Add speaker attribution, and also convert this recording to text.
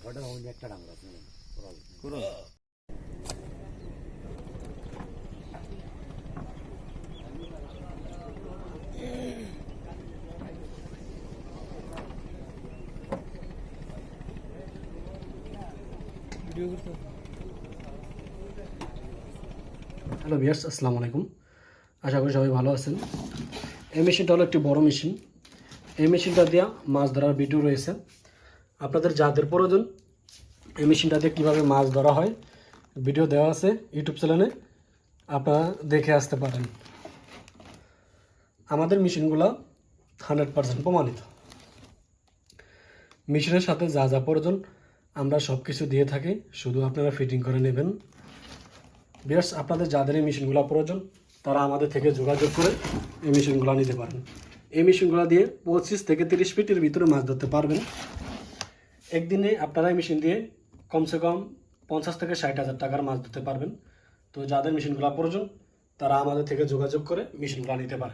Speaker 1: Hello viewers, আসসালামু আলাইকুম। আশা করি সবাই ভালো আছেন। এই মেশিনটা হলো একটি বড় মেশিন। এই মেশিনটা দিয়ে মাছ ধরার ভিডিও রয়েছে। আপনাদের যাদের প্রয়োজন এই মেশিনটা দিয়ে কীভাবে মাছ ধরা হয় ভিডিও দেওয়া আছে ইউটিউব চ্যানেলে, আপনারা দেখে আসতে পারেন। আমাদের মেশিনগুলো 100% প্রমাণিত। মেশিনের সাথে যা যা প্রয়োজন আমরা সব কিছু দিয়ে থাকি, শুধু আপনারা ফিটিং করে নেবেন। ভিউয়ার্স, আপনাদের যাদের এই মেশিনগুলো প্রয়োজন তারা আমাদের থেকে যোগাযোগ করে এই মেশিনগুলো নিতে পারেন। এই মেশিনগুলো দিয়ে 25 থেকে 30 ফিটের ভিতরে মাছ ধরতে পারবেন। একদিনে আপনারা এই মেশিন দিয়ে কমসে কম 50 থেকে 60,000 টাকার মাছ ধরতে পারবেন। তো যাদের মেশিনগুলো প্রয়োজন তারা আমাদের থেকে যোগাযোগ করে মেশিনগুলো নিতে পারেন।